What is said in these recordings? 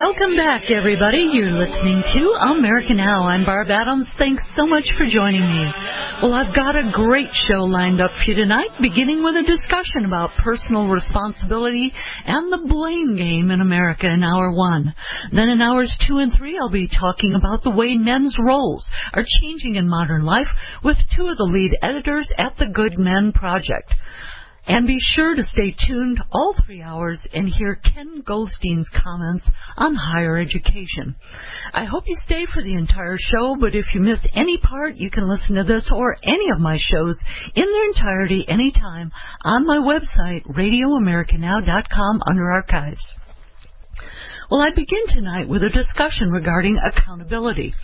Welcome back, everybody. You're listening to America Now. I'm Barb Adams. Thanks so much for joining me. Well, I've got a great show lined up for you tonight, beginning with a discussion about personal responsibility and the blame game in America in Hour 1. Then in Hours 2 and 3, I'll be talking about the way men's roles are changing in modern life with two of the lead editors at the Good Men Project. And be sure to stay tuned all 3 hours and hear Ken Goldstein's comments on higher education. I hope you stay for the entire show, but if you missed any part, you can listen to this or any of my shows in their entirety anytime on my website, radioamericanow.com, under archives. Well, I begin tonight with a discussion regarding accountability.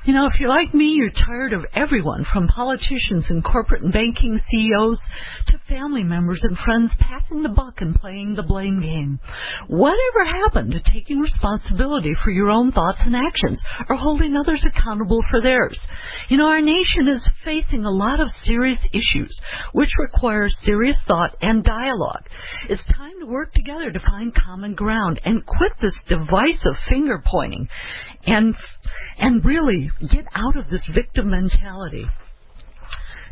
You know, if you're like me, you're tired of everyone, from politicians and corporate and banking CEOs to family members and friends, passing the buck and playing the blame game. Whatever happened to taking responsibility for your own thoughts and actions or holding others accountable for theirs? You know, our nation is facing a lot of serious issues, which require serious thought and dialogue. It's time to work together to find common ground and quit this divisive finger pointing and really get out of this victim mentality.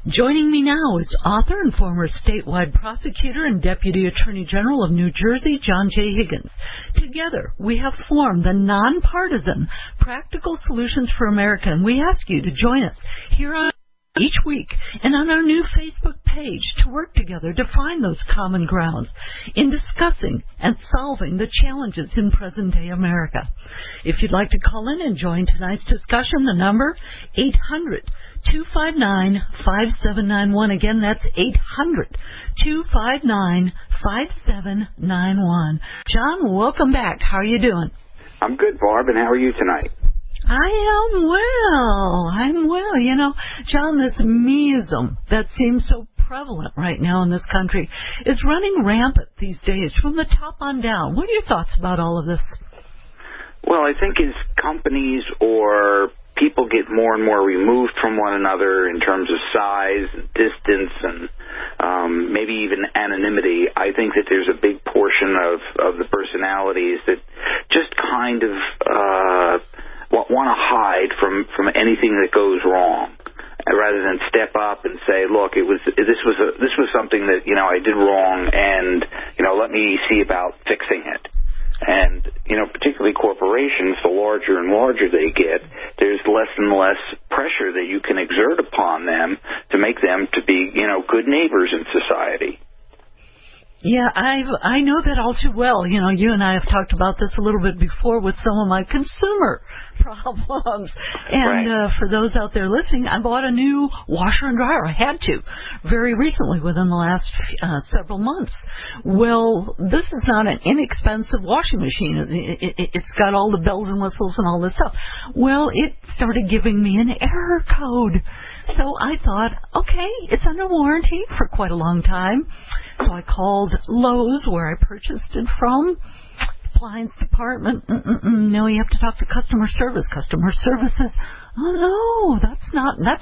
Joining me now is author and former statewide prosecutor and Deputy Attorney General of New Jersey, John J. Higgins. Together, we have formed the nonpartisan Practical Solutions for America, and we ask you to join us here on each week and on our new Facebook page to work together to find those common grounds in discussing and solving the challenges in present-day America. If you'd like to call in and join tonight's discussion, the number 800-259-5791. Again, that's 800-259-5791. John, welcome back. How are you doing? I'm good, Barb, and how are you tonight? I'm well. You know, John, this meism that seems so prevalent right now in this country is running rampant these days from the top on down. What are your thoughts about all of this? Well, I think as companies or people get more and more removed from one another in terms of size and distance and maybe even anonymity, I think that there's a big portion of the personalities that just kind of want to hide from anything that goes wrong, rather than step up and say, look, this was something that, you know, I did wrong, and, you know, let me see about fixing it. And, you know, particularly corporations, the larger and larger they get, there's less and less pressure that you can exert upon them to make them to be, you know, good neighbors in society. Yeah, I know that all too well. You know, you and I have talked about this a little bit before with some of my consumer problems. And right. For those out there listening, I bought a new washer and dryer. I had to very recently, within the last several months. Well, this is not an inexpensive washing machine. It's got all the bells and whistles and all this stuff. Well, it started giving me an error code. So I thought, okay, it's under warranty for quite a long time. So I called Lowe's, where I purchased it from. Appliance department, no, you have to talk to customer service. Customer service says, oh no, that's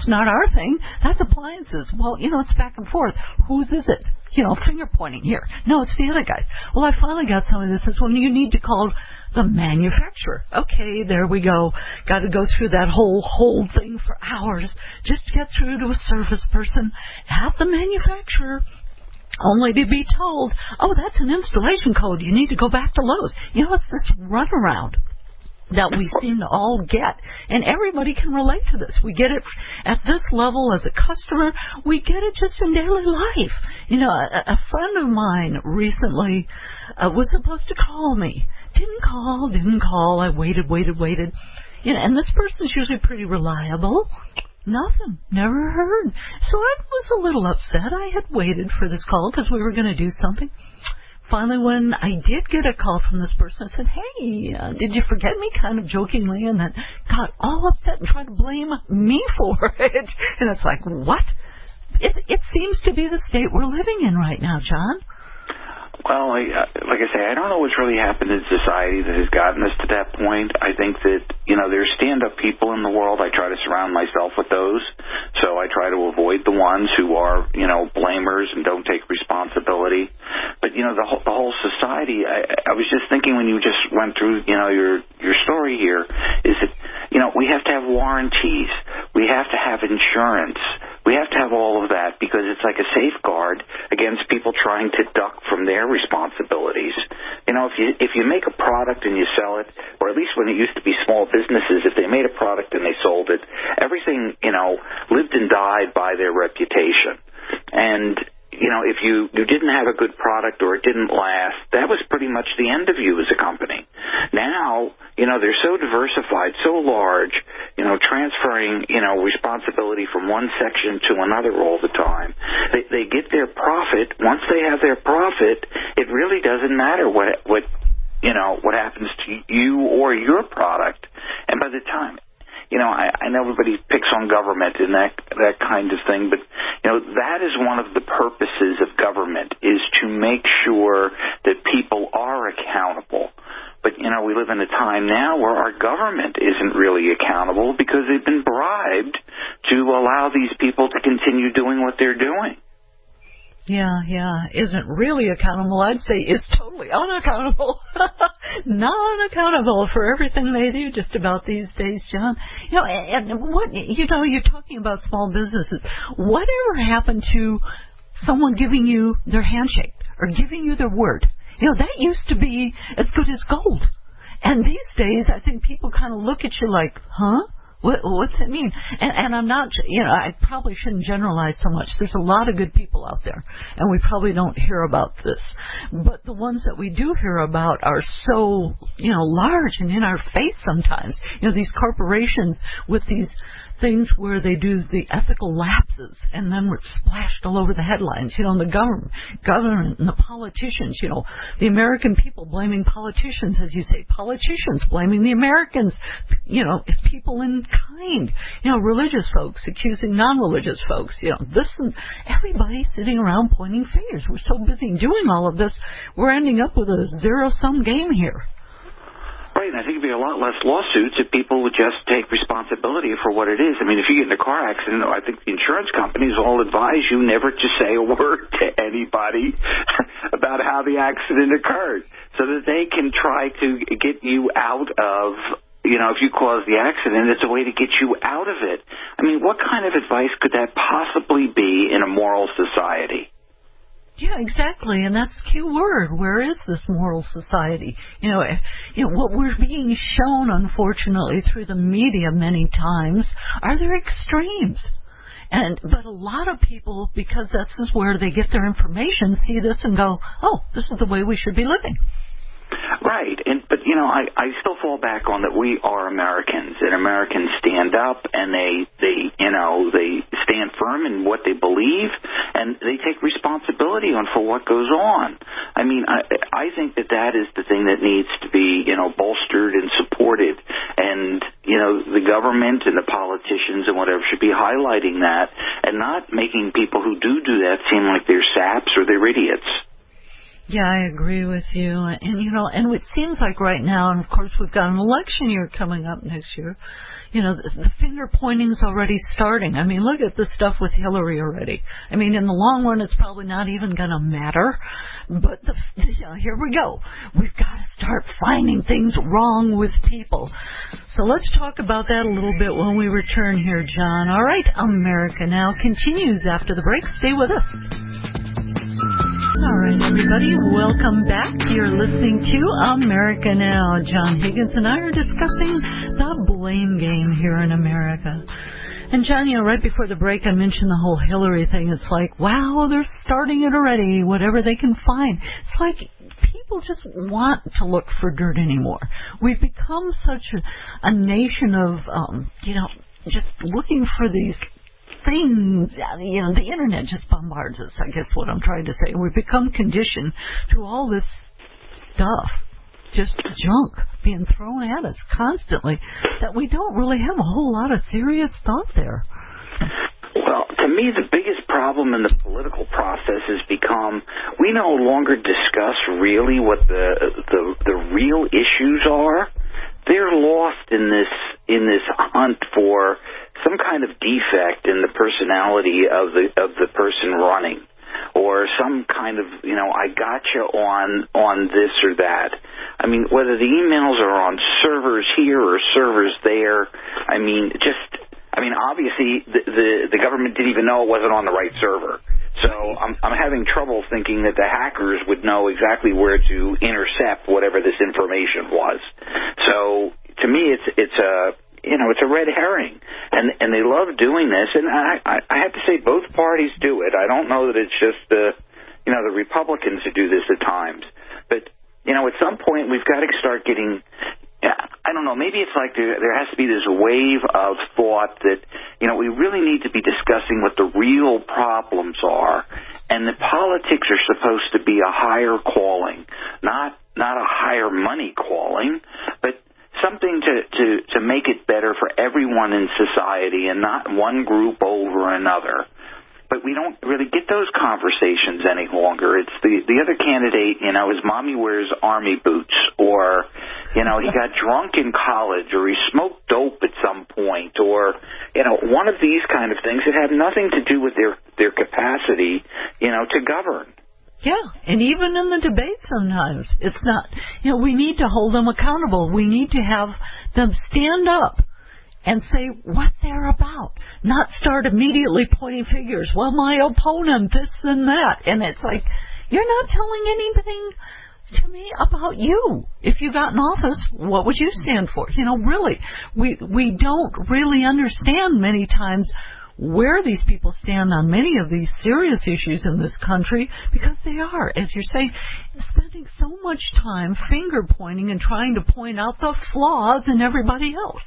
not our thing. That's appliances. Well, you know, it's back and forth. Whose is it? You know, finger pointing here. No, it's the other guys. Well, I finally got somebody that says, well, you need to call the manufacturer. Okay, there we go. Got to go through that whole thing for hours just to get through to a service person at the manufacturer. Only to be told, oh, that's an installation code. You need to go back to Lowe's. You know, it's this runaround that we seem to all get. And everybody can relate to this. We get it at this level as a customer. We get it just in daily life. You know, a friend of mine recently was supposed to call me. Didn't call. I waited. You know, and this person's usually pretty reliable. Nothing. Never heard. So I was a little upset. I had waited for this call because we were going to do something. Finally, when I did get a call from this person, I said, hey, did you forget me? Kind of jokingly, and then got all upset and tried to blame me for it. And it's like, what? It seems to be the state we're living in right now, John. Well, like I say, I don't know what's really happened in society that has gotten us to that point. I think that, you know, there's stand-up people in the world. I try to surround myself with those. So I try to avoid the ones who are, you know, blamers and don't take responsibility. But, you know, the whole society, I was just thinking when you just went through, you know, your story here is that, we have to have warranties. We have to have insurance. We have to have all of that because it's like a safeguard against people trying to duck from their responsibilities. If you make a product and you sell it, or at least when it used to be small businesses, if they made a product and they sold it, everything, lived and died by their reputation. And if you didn't have a good product or it didn't last, that was pretty much the end of you as a company. Now, they're so diversified, so large, transferring, responsibility from one section to another all the time. They get their profit. Once they have their profit, it really doesn't matter what happens to you or your product. And by the time, I know everybody picks on government and that kind of thing, but, that is one of the purposes of government, is to make sure that people are accountable. But, we live in a time now where our government isn't really accountable because they've been bribed to allow these people to continue doing what they're doing. Yeah, isn't really accountable. I'd say is totally unaccountable. Non-accountable for everything they do just about these days, John. And what, you're talking about small businesses. Whatever happened to someone giving you their handshake or giving you their word? That used to be as good as gold. And these days, I think people kind of look at you like, huh? What's it mean? And I'm not, I probably shouldn't generalize so much. There's a lot of good people out there, and we probably don't hear about this. But the ones that we do hear about are so, large and in our face sometimes. These corporations with these things where they do the ethical lapses, and then we're splashed all over the headlines. And the government and the politicians, the American people blaming politicians, as you say, politicians blaming the Americans, people in kind, religious folks accusing non-religious folks, this and everybody sitting around pointing fingers. We're so busy doing all of this, we're ending up with a zero-sum game here. Right, and I think there'd be a lot less lawsuits if people would just take responsibility for what it is. I mean, if you get in a car accident, I think the insurance companies all advise you never to say a word to anybody about how the accident occurred, so that they can try to get you out of, if you cause the accident, it's a way to get you out of it. I mean, what kind of advice could that possibly be in a moral society? Yeah, exactly, and that's the key word. Where is this moral society? What we're being shown, unfortunately, through the media many times are their extremes. But a lot of people, because this is where they get their information, see this and go, oh, this is the way we should be living. Right, but I still fall back on that we are Americans, and Americans stand up, and they stand firm in what they believe, and they take responsibility for what goes on. I mean, I think that is the thing that needs to be, bolstered and supported, and, the government and the politicians and whatever should be highlighting that, and not making people who do that seem like they're saps or they're idiots. Yeah, I agree with you. And, and it seems like right now, and of course we've got an election year coming up next year, the finger pointing's already starting. I mean, look at the stuff with Hillary already. I mean, in the long run, it's probably not even going to matter. But here we go. We've got to start finding things wrong with people. So let's talk about that a little bit when we return here, John. All right, America Now continues after the break. Stay with us. All right, everybody, welcome back. You're listening to America Now. John Higgins and I are discussing the blame game here in America. And John, right before the break, I mentioned the whole Hillary thing. It's like, wow, they're starting it already, whatever they can find. It's like people just want to look for dirt anymore. We've become such a nation of, just looking for these things, the internet just bombards us, I guess what I'm trying to say. We've become conditioned to all this stuff, just junk being thrown at us constantly, that we don't really have a whole lot of serious thought there. Well, to me, the biggest problem in the political process has become we no longer discuss really what the real issues are. They're lost in this hunt for some kind of defect in the personality of the person running, or some kind of, I gotcha on this or that. I mean, whether the emails are on servers here or servers there, obviously the government didn't even know it wasn't on the right server. So I'm having trouble thinking that the hackers would know exactly where to intercept whatever this information was. So to me, it's a red herring, and they love doing this. And I have to say, both parties do it. I don't know that it's just the Republicans who do this at times, but at some point we've got to start getting. I don't know, maybe it's like there has to be this wave of thought that, we really need to be discussing what the real problems are, and that politics are supposed to be a higher calling, not a higher money calling, but something to make it better for everyone in society and not one group over another. But we don't really get those conversations any longer. It's the other candidate, his mommy wears army boots, or, he got drunk in college, or he smoked dope at some point, or, one of these kind of things that have nothing to do with their capacity, to govern. Yeah, and even in the debate sometimes, it's not, we need to hold them accountable. We need to have them stand up and say what they're about, not start immediately pointing fingers. Well, my opponent, this and that. And it's like, you're not telling anything to me about you. If you got in office, what would you stand for? Really, we don't really understand many times where these people stand on many of these serious issues in this country, because they are, as you're saying, spending so much time finger pointing and trying to point out the flaws in everybody else.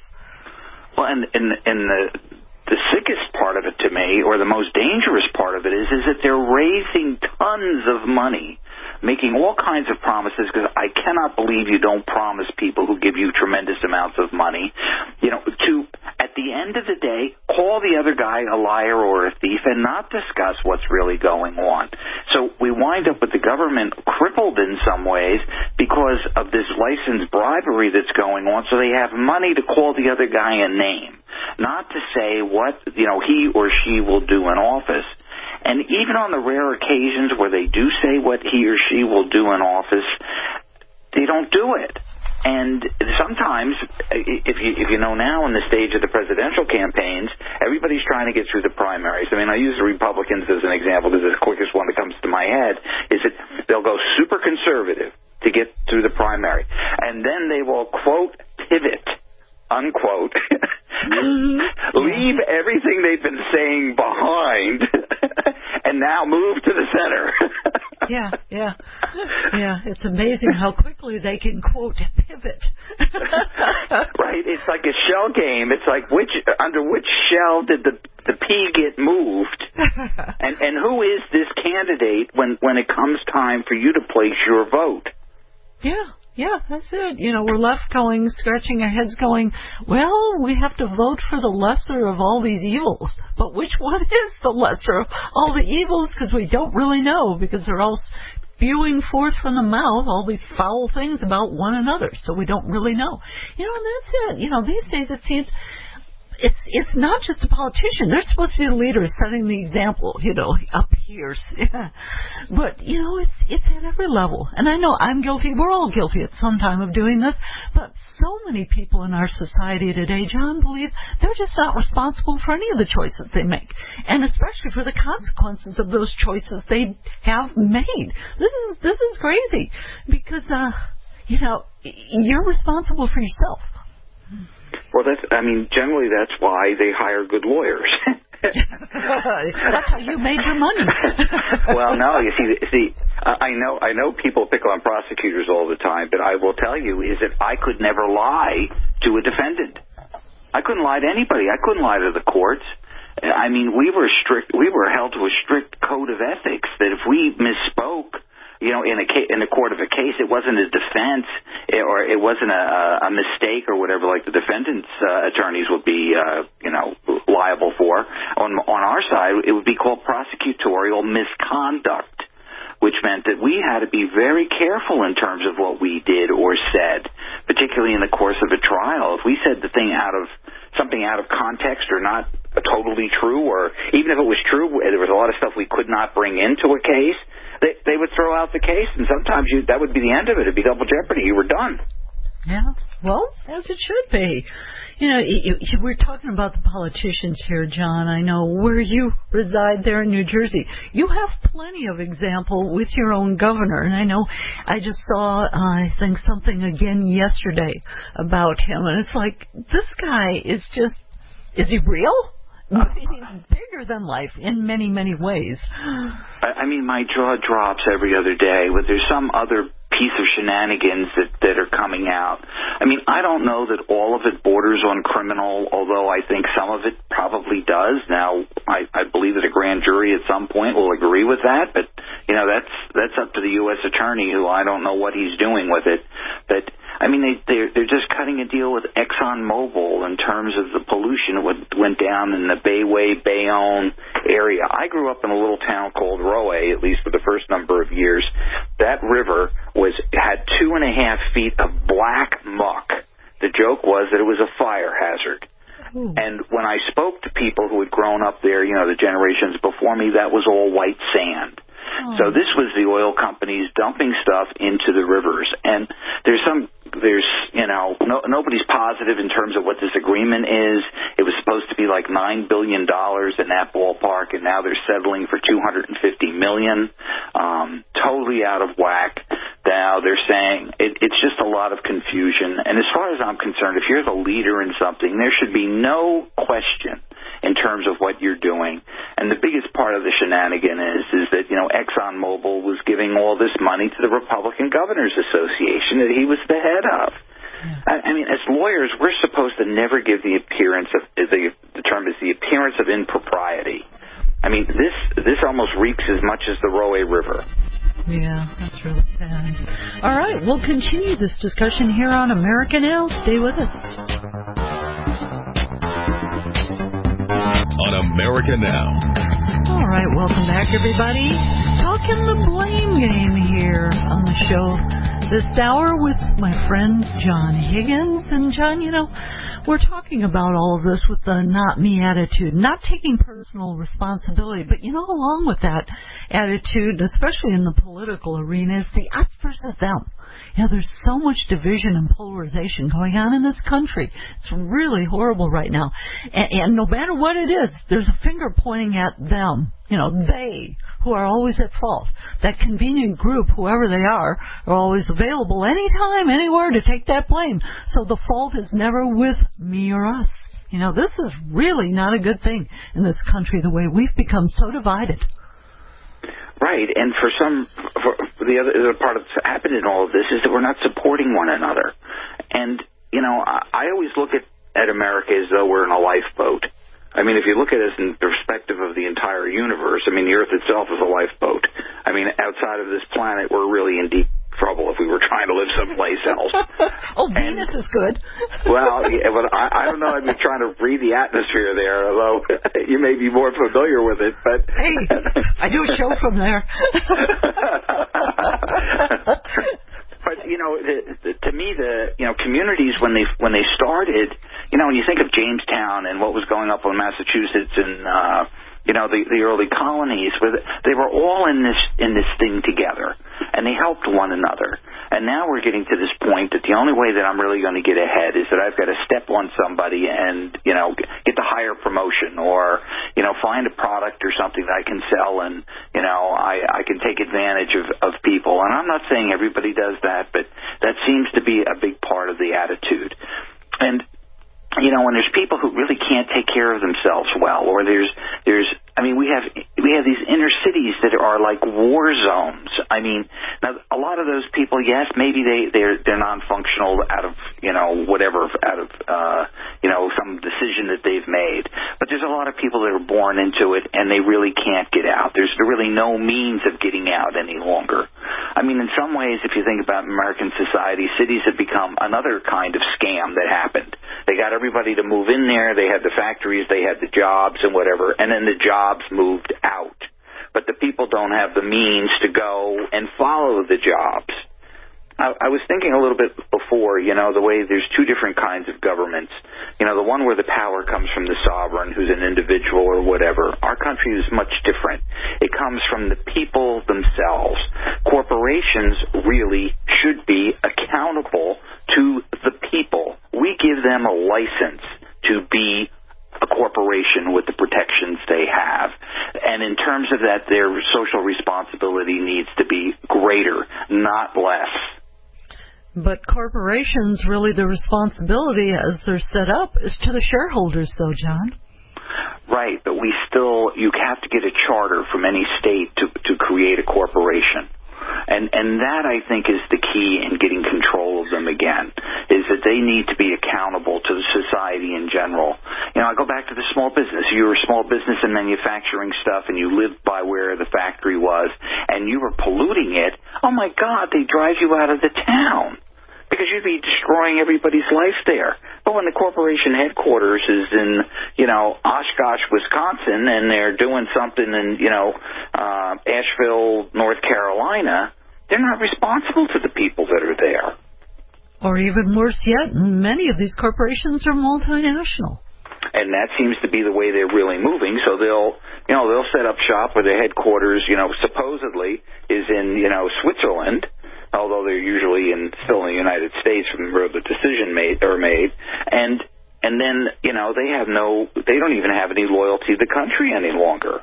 Well, and the sickest part of it to me, or the most dangerous part of it, is that they're raising tons of money, making all kinds of promises, because I cannot believe you don't promise people who give you tremendous amounts of money, to, at the end of the day, call the other guy a liar or a thief and not discuss what's really going on. So we wind up with the government crippled in some ways because of this licensed bribery that's going on, so they have money to call the other guy a name, not to say what, he or she will do in office. And even on the rare occasions where they do say what he or she will do in office, they don't do it. And sometimes, if you know now in the stage of the presidential campaigns, everybody's trying to get through the primaries. I mean, I use the Republicans as an example because it's the quickest one that comes to my head, is that they'll go super conservative to get through the primary. And then they will, quote, pivot, unquote, leave everything they've been saying behind and now move to the center. Yeah. It's amazing how quickly they can, quote, pivot. Right. It's like a shell game. It's like under which shell did the pea get moved? And who is this candidate when it comes time for you to place your vote? Yeah, that's it. We're left scratching our heads going, well, we have to vote for the lesser of all these evils. But which one is the lesser of all the evils? Because we don't really know, because they're all spewing forth from the mouth all these foul things about one another. So we don't really know. And that's it. These days it seems it's not just the politician. They're supposed to be the leaders setting the example, up here. But, it's at every level. And I know I'm guilty. We're all guilty at some time of doing this. But so many people in our society today, John, believe they're just not responsible for any of the choices they make. And especially for the consequences of those choices they have made. This is crazy. Because, you're responsible for yourself. Well, generally that's why they hire good lawyers. That's how you made your money. Well, no, you see, I know people pick on prosecutors all the time, but I will tell you is that I could never lie to a defendant. I couldn't lie to anybody. I couldn't lie to the courts. I mean, we were held to a strict code of ethics that if we misspoke, in the court of a case, it wasn't a defense or it wasn't a mistake or whatever, like the defendant's attorneys would be, liable for. On our side, it would be called prosecutorial misconduct. which meant that we had to be very careful in terms of what we did or said, particularly in the course of a trial. If we said something out of context or not totally true, or even if it was true, there was a lot of stuff we could not bring into a case, they would throw out the case, and sometimes that would be the end of it. It'd be double jeopardy. You were done. Yeah, well, as it should be. We're talking about the politicians here, John. I know where you reside there in New Jersey. You have plenty of example with your own governor, and I know I just saw, I think, something again yesterday about him, and it's like, this guy is he real? He's bigger than life in many, many ways. I mean, my jaw drops every other day. But there's some other piece of shenanigans that are coming out. I mean, I don't know that all of it borders on criminal, although I think some of it probably does. Now, I believe that a grand jury at some point will agree with that, but, that's up to the U.S. attorney, who I don't know what he's doing with it. But I mean, they're just cutting a deal with ExxonMobil in terms of the pollution that went down in the Bayway, Bayonne area. I grew up in a little town called Roe, at least for the first number of years. That river had 2.5 feet of black muck. The joke was that it was a fire hazard. Ooh. And when I spoke to people who had grown up there, the generations before me, that was all white sand. So this was the oil companies dumping stuff into the rivers. And nobody's positive in terms of what this agreement is. It was supposed to be like $9 billion in that ballpark, and now they're settling for $250 million. Totally out of whack. Now they're saying it's just a lot of confusion. And as far as I'm concerned, if you're the leader in something, there should be no question in terms of what you're doing. And the biggest part of the shenanigan is that, ExxonMobil was giving all this money to the Republican Governors Association that he was the head of. Yeah. I mean, as lawyers, we're supposed to never give the appearance of, the term is the appearance of impropriety. I mean, this almost reeks as much as the Roe River. Yeah, that's really sad. All right, we'll continue this discussion here on America Now. Stay with us. On America Now. All right, welcome back, everybody. Talking the blame game here on the show this hour with my friend John Higgins. And John, we're talking about all of this with the not me attitude, not taking personal responsibility. But, along with that attitude, especially in the political arena, is the us versus them. There's so much division and polarization going on in this country. It's really horrible right now. And no matter what it is, there's a finger pointing at them. They, who are always at fault. That convenient group, whoever they are always available anytime, anywhere to take that blame. So the fault is never with me or us. This is really not a good thing in this country, the way we've become so divided. Right, and for the other part of what's happened in all of this is that we're not supporting one another. And, I always look at America as though we're in a lifeboat. I mean, if you look at us in perspective of the entire universe, I mean, the Earth itself is a lifeboat. I mean, outside of this planet, we're really in deep trouble if we were trying to live someplace else. Venus is good. Well, yeah, but I don't know. I've been trying to read the atmosphere there, although you may be more familiar with it. But hey, I do a show from there. But to me, communities when they started, when you think of Jamestown and what was going up in Massachusetts and the early colonies, they were all in this thing together, and they helped one another. And now we're getting to this point that the only way that I'm really going to get ahead is that I've got to step on somebody and get the higher promotion, or find a product or something that I can sell, and I can take advantage of people. And I'm not saying everybody does that, but that seems to be a big part of the attitude. And when there's people who really can't take care of themselves well, or we have these inner cities that are like war zones. I mean, now a lot of those people, yes, maybe they're non-functional out of some decision that they've made. But there's a lot of people that are born into it, and they really can't get out. There's really no means of getting out any longer. I mean, in some ways, if you think about American society, cities have become another kind of scam that happened. They got everybody to move in there. They had the factories, they had the jobs and whatever, and then the jobs moved out. but the people don't have the means to go and follow the jobs. I was thinking a little bit before, the way there's two different kinds of governments. The one where the power comes from the sovereign, who's an individual or whatever. Our country is much different. It comes from the people themselves. Corporations really should be accountable to the people. We give them a license to be a corporation with the protections they have. And in terms of that, their social responsibility needs to be greater, not less. But corporations, really the responsibility as they're set up is to the shareholders, though, John. Right, but you have to get a charter from any state to create a corporation. And that, I think, is the key in getting control of them again, is that they need to be accountable to the society in general. I go back to the small business. You were a small business in manufacturing stuff, and you lived by where the factory was, and you were polluting it. Oh, my God, they drive you out of the town because you'd be destroying everybody's life there. But when the corporation headquarters is in, Oshkosh, Wisconsin, and they're doing something in, Asheville, North Carolina, they're not responsible to the people that are there. Or even worse yet, many of these corporations are multinational. And that seems to be the way they're really moving. So they'll set up shop where their headquarters, supposedly is in, Switzerland, although they're usually still in the United States from where the decision made. And then, they don't even have any loyalty to the country any longer.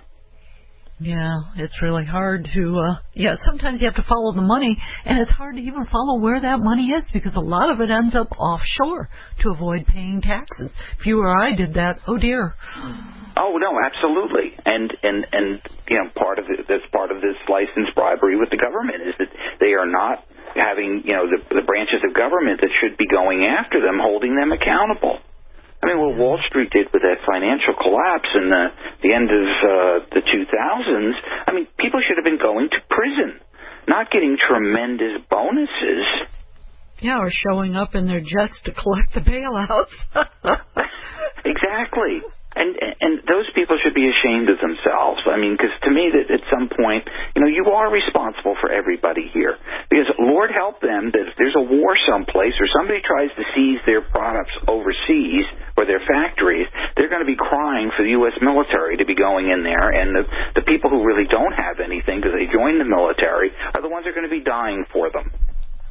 Yeah, it's really hard to, sometimes you have to follow the money, and it's hard to even follow where that money is because a lot of it ends up offshore to avoid paying taxes. If you or I did that, oh dear. Oh, no, absolutely. And part of it, that's part of this license bribery with the government is that they are not having, the branches of government that should be going after them, holding them accountable. I mean, what Wall Street did with that financial collapse in the end of the 2000s, I mean, people should have been going to prison, not getting tremendous bonuses. Yeah, or showing up in their jets to collect the bailouts. Exactly. And those people should be ashamed of themselves. I mean, because to me, that at some point, you are responsible for everybody here. Because Lord help them that if there's a war someplace or somebody tries to seize their products overseas or their factories, they're going to be crying for the U.S. military to be going in there. And the people who really don't have anything because they joined the military are the ones that are going to be dying for them.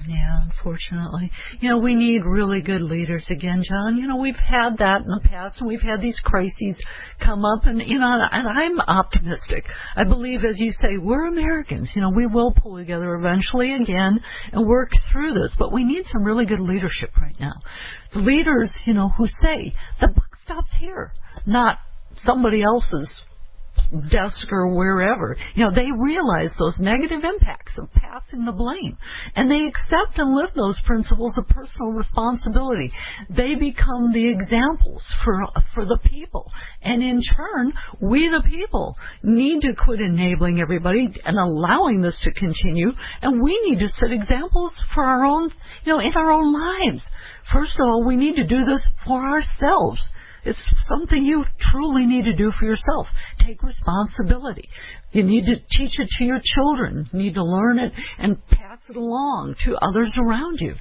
Yeah, unfortunately. We need really good leaders again, John. We've had that in the past, and we've had these crises come up, and, and I'm optimistic. I believe, as you say, we're Americans. We will pull together eventually again and work through this, but we need some really good leadership right now. The leaders, who say, the buck stops here, not somebody else's desk or wherever. They realize those negative impacts of passing the blame, and they accept and live those principles of personal responsibility. They become the examples for the people, and in turn, we the people need to quit enabling everybody and allowing this to continue, and we need to set examples for our own, in our own lives. First of all, we need to do this for ourselves. It's something you truly need to do for yourself. Take responsibility. You need to teach it to your children. You need to learn it and pass it along to others around you.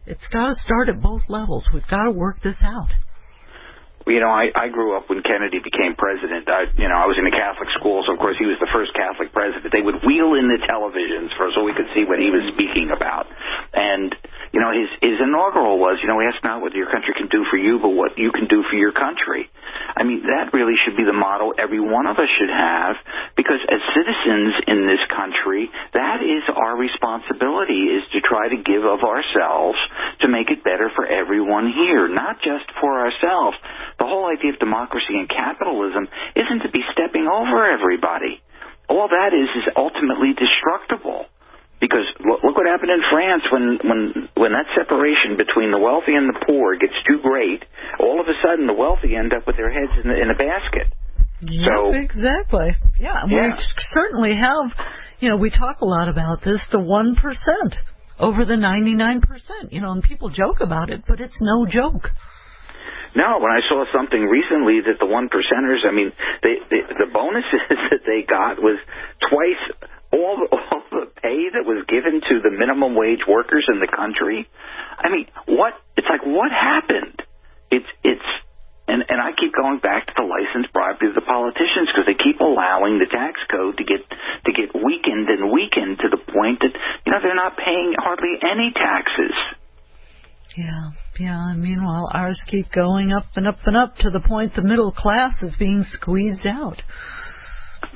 It's got to start at both levels. We've got to work this out. I grew up when Kennedy became president. I was in a Catholic school, so of course he was the first Catholic president. They would wheel in the televisions so we could see what he was speaking about. And, his inaugural was, ask not what your country can do for you, but what you can do for your country. I mean, that really should be the motto every one of us should have, because as citizens in this country, that is our responsibility, is to try to give of ourselves to make it better for everyone here, not just for ourselves. The whole idea of democracy and capitalism isn't to be stepping over everybody. All that is ultimately destructible. Because look what happened in France when that separation between the wealthy and the poor gets too great. All of a sudden, the wealthy end up with their heads in a basket. Yep, exactly. Yeah, we certainly have. We talk a lot about this. The 1% over the 99%. And people joke about it, but it's no joke. No, when I saw something recently that the one percenters, I mean, the bonuses that they got was twice all the pay that was given to the minimum wage workers in the country. I mean, it's like, what happened? And I keep going back to the license bribery of the politicians, because they keep allowing the tax code to get weakened and weakened to the point that, they're not paying hardly any taxes. Yeah, and meanwhile, ours keep going up and up and up to the point the middle class is being squeezed out.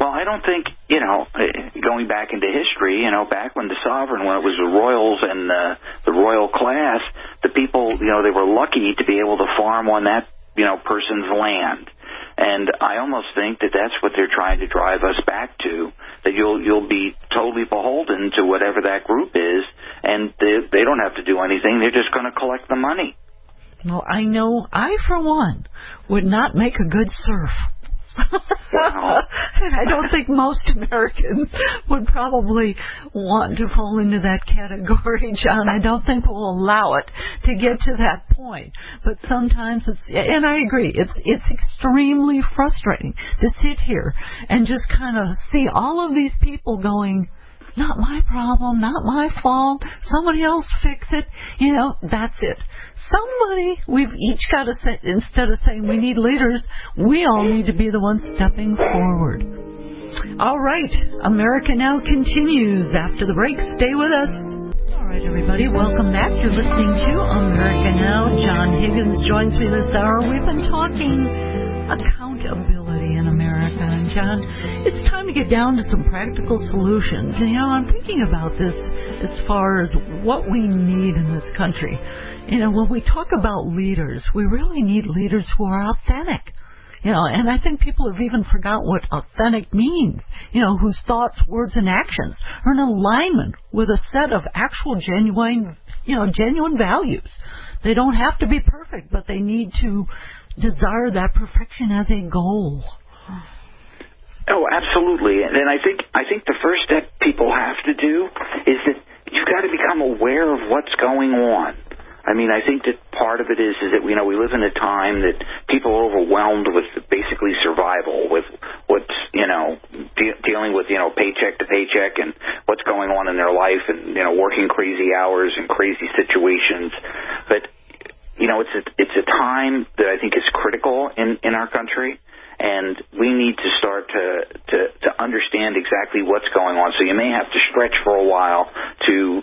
Well, I don't think, going back into history, back when the sovereign, when it was the royals and the royal class, the people, they were lucky to be able to farm on that, person's land. And I almost think that that's what they're trying to drive us back to, that you'll be totally beholden to whatever that group is, and they don't have to do anything. They're just going to collect the money. Well, I know I, for one, would not make a good serf. Wow. I don't think most Americans would probably want to fall into that category, John. I don't think we'll allow it to get to that point. But sometimes and I agree, it's extremely frustrating to sit here and just kind of see all of these people going, not my problem, not my fault, somebody else fix it, that's it. We've each got to say, instead of saying we need leaders, we all need to be the ones stepping forward. All right, America Now continues after the break. Stay with us. All right, everybody, welcome back. You're listening to America Now. John Higgins joins me this hour. We've been talking accountability in America. And John, it's time to get down to some practical solutions. And, I'm thinking about this as far as what we need in this country. When we talk about leaders, we really need leaders who are authentic. And I think people have even forgot what authentic means, whose thoughts, words, and actions are in alignment with a set of actual genuine values. They don't have to be perfect, but they need to desire that perfection as a goal. Oh, absolutely. And I think the first step people have to do is that you've got to become aware of what's going on. I mean, I think that part of it is that, we live in a time that people are overwhelmed with basically survival, with what's, dealing with, paycheck to paycheck and what's going on in their life and, working crazy hours and crazy situations. But, it's a time that I think is critical in our country. And we need to start to understand exactly what's going on. So you may have to stretch for a while to,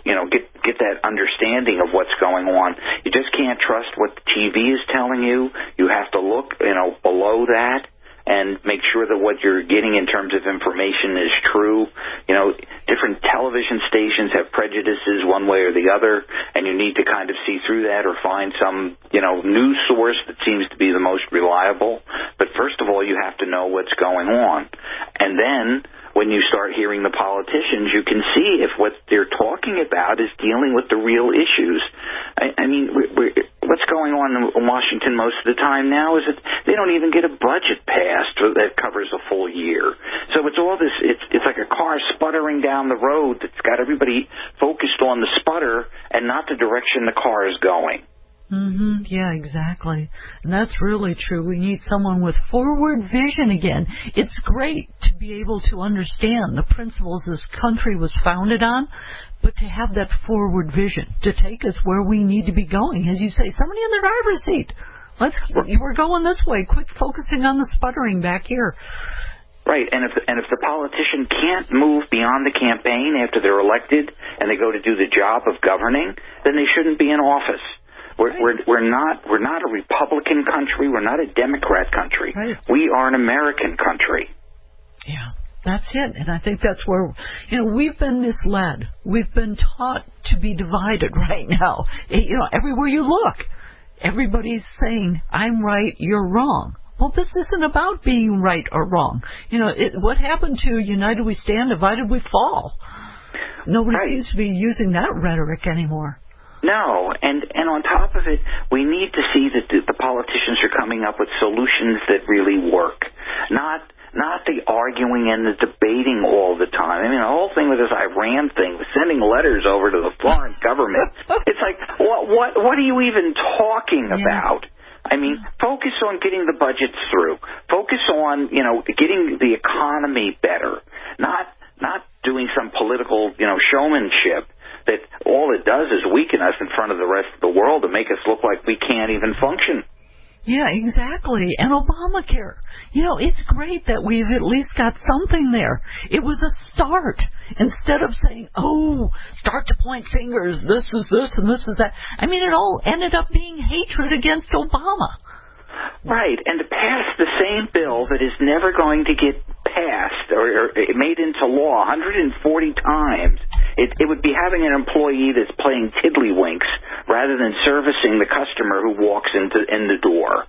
get that understanding of what's going on. You just can't trust what the TV is telling you. You have to look, below that and make sure that what you're getting in terms of information is true. Different television stations have prejudices one way or the other, and you need to kind of see through that or find some, news source that seems to be the most reliable. But first of all, you have to know what's going on. And then when you start hearing the politicians, you can see if what they're talking about is dealing with the real issues. I mean, what's going on in Washington most of the time now is that they don't even get a budget passed that covers a full year. So it's all this, it's like a car sputtering down the road that's got everybody focused on the sputter and not the direction the car is going. Mm-hmm. Yeah, exactly. And that's really true. We need someone with forward vision again. It's great to be able to understand the principles this country was founded on, but to have that forward vision to take us where we need to be going. As you say, somebody in the driver's seat. We're going this way. Quit focusing on the sputtering back here. Right, and if the politician can't move beyond the campaign after they're elected and they go to do the job of governing, then they shouldn't be in office. We're not a Republican country. We're not a Democrat country. Right. We are an American country. Yeah, that's it. And I think that's where, we've been misled. We've been taught to be divided right now. Everywhere you look, everybody's saying, I'm right, you're wrong. Well, this isn't about being right or wrong. What happened to United We Stand, Divided We Fall? Nobody seems to be using that rhetoric anymore. No, and on top of it, we need to see that the politicians are coming up with solutions that really work, not the arguing and the debating all the time. I mean, the whole thing with this Iran thing, with sending letters over to the foreign government, it's like, what are you even talking about? I mean, focus on getting the budgets through. Focus on, getting the economy better, not doing some political, showmanship that all it does is weaken us in front of the rest of the world and make us look like we can't even function. Yeah, exactly. And Obamacare. It's great that we've at least got something there. It was a start. Instead of saying, start to point fingers, this is this and this is that. I mean, it all ended up being hatred against Obama. Right, and to pass the same bill that is never going to get passed or made into law 140 times, it would be having an employee that's playing tiddlywinks rather than servicing the customer who walks in the door.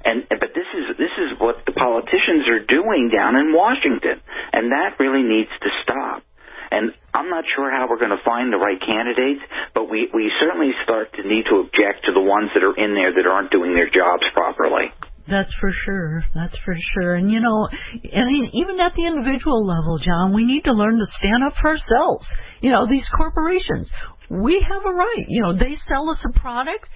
But this is what the politicians are doing down in Washington, and that really needs to stop. And I'm not sure how we're going to find the right candidates, but we certainly start to need to object to the ones that are in there that aren't doing their jobs properly. That's for sure. That's for sure. And, even at the individual level, John, we need to learn to stand up for ourselves. These corporations, we have a right. They sell us a product.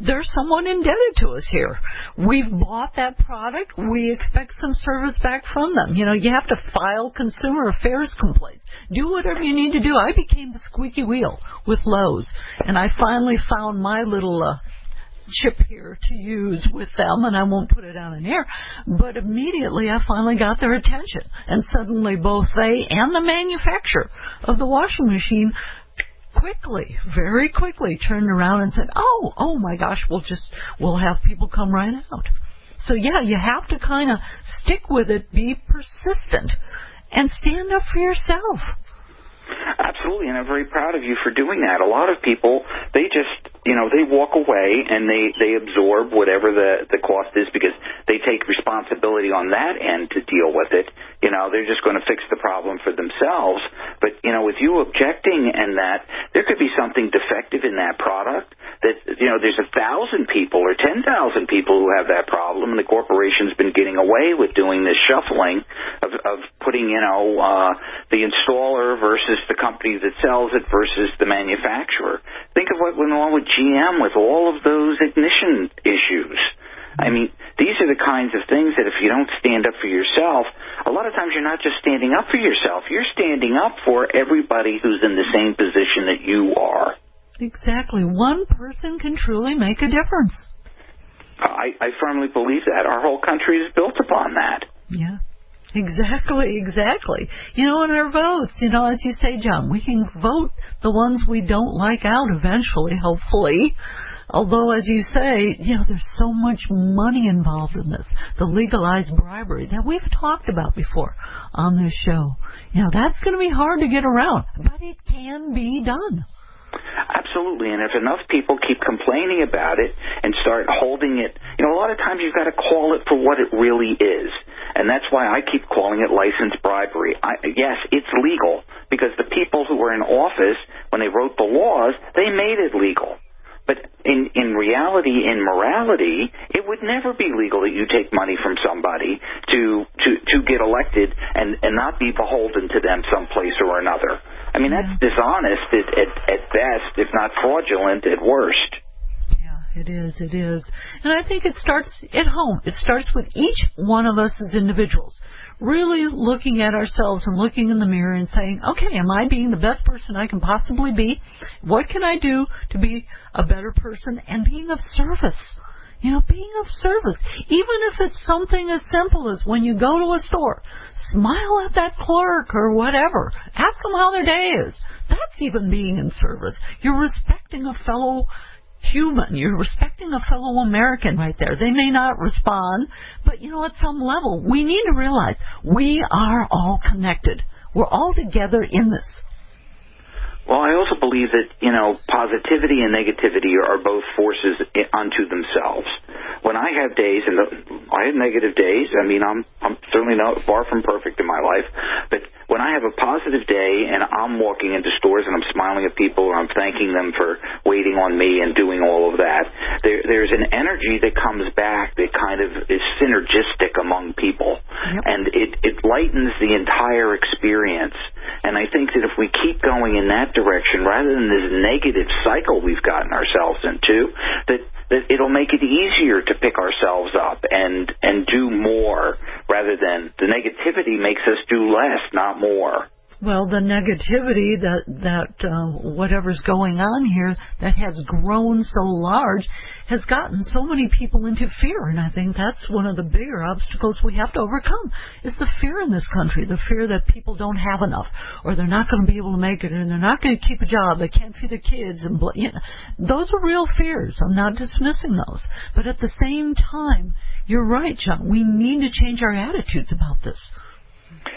There's someone indebted to us here. We've bought that product. We expect some service back from them. You have to file consumer affairs complaints. Do whatever you need to do. I became the squeaky wheel with Lowe's, and I finally found my little chip here to use with them, and I won't put it on air, but immediately I finally got their attention, and suddenly both they and the manufacturer of the washing machine very quickly turned around and said, oh my gosh, we'll have people come right out. So yeah, you have to kind of stick with it, be persistent, and stand up for yourself. Absolutely, and I'm very proud of you for doing that. A lot of people, they just, they walk away and they absorb whatever the cost is because they take responsibility on that end to deal with it. They're just going to fix the problem for themselves. But, with you objecting and that, there could be something defective in that product that, there's 1,000 people or 10,000 people who have that problem, and the corporation's been getting away with doing this shuffling of putting, the installer versus the company that sells it versus the manufacturer. Think of what went on with GM with all of those ignition issues. I mean, these are the kinds of things that if you don't stand up for yourself, a lot of times you're not just standing up for yourself, you're standing up for everybody who's in the same position that you are. Exactly. One person can truly make a difference. I firmly believe that. Our whole country is built upon that. Yeah. Exactly. In our votes, as you say, John, we can vote the ones we don't like out eventually, hopefully. Although, as you say, there's so much money involved in this, the legalized bribery that we've talked about before on this show. That's going to be hard to get around, but it can be done. Absolutely, and if enough people keep complaining about it and start holding it, a lot of times you've got to call it for what it really is, and that's why I keep calling it licensed bribery. Yes, it's legal, because the people who were in office, when they wrote the laws, they made it legal. But in reality, in morality, it would never be legal that you take money from somebody to get elected and not be beholden to them someplace or another. I mean, that's dishonest at best, if not fraudulent at worst. Yeah, it is. And I think it starts at home. It starts with each one of us as individuals, really looking at ourselves and looking in the mirror and saying, okay, am I being the best person I can possibly be? What can I do to be a better person? And being of service. Being of service. Even if it's something as simple as when you go to a store, smile at that clerk or whatever. Ask them how their day is. That's even being in service. You're respecting a fellow human. You're respecting a fellow American right there. They may not respond, but at some level, we need to realize we are all connected. We're all together in this. Well, I also believe that, positivity and negativity are both forces unto themselves. When I have days, and I have negative days, I mean, I'm certainly not far from perfect in my life, but when I have a positive day and I'm walking into stores and I'm smiling at people or I'm thanking them for waiting on me and doing all of that, there's an energy that comes back that kind of is synergistic among people. Yep. And it lightens the entire experience. And I think that if we keep going in that direction, rather than this negative cycle we've gotten ourselves into, that it'll make it easier to pick ourselves up and do more, rather than the negativity makes us do less, not more. Well, the negativity that whatever's going on here that has grown so large has gotten so many people into fear, and I think that's one of the bigger obstacles we have to overcome is the fear in this country, the fear that people don't have enough, or they're not going to be able to make it, and they're not going to keep a job, they can't feed their kids, and those are real fears. I'm not dismissing those, but at the same time, you're right, John. We need to change our attitudes about this.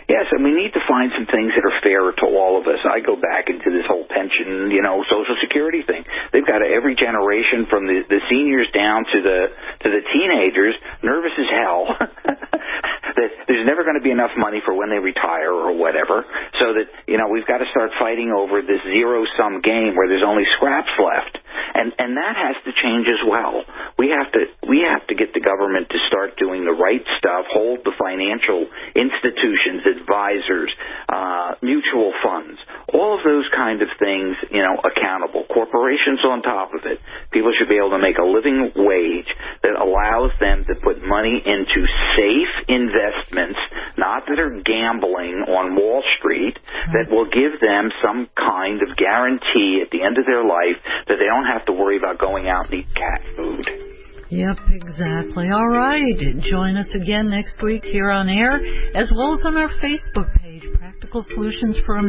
Yes, and we need to find some things that are fair to all of us. I go back into this whole pension, Social Security thing. They've got every generation from the seniors down to the teenagers nervous as hell that there's never going to be enough money for when they retire or whatever. So that we've got to start fighting over this zero-sum game where there's only scraps left, and that has to change as well. We have to get the government to start doing the right stuff, hold the financial institutions, advisors, mutual funds, all of those kind of things, accountable. Corporations on top of it. People should be able to make a living wage that allows them to put money into safe investments, not that are gambling on Wall Street, that will give them some kind of guarantee at the end of their life that they don't have to worry about going out and eat cat food. Yep, exactly. All right. Join us again next week here on air, as well as on our Facebook page, Practical Solutions for America.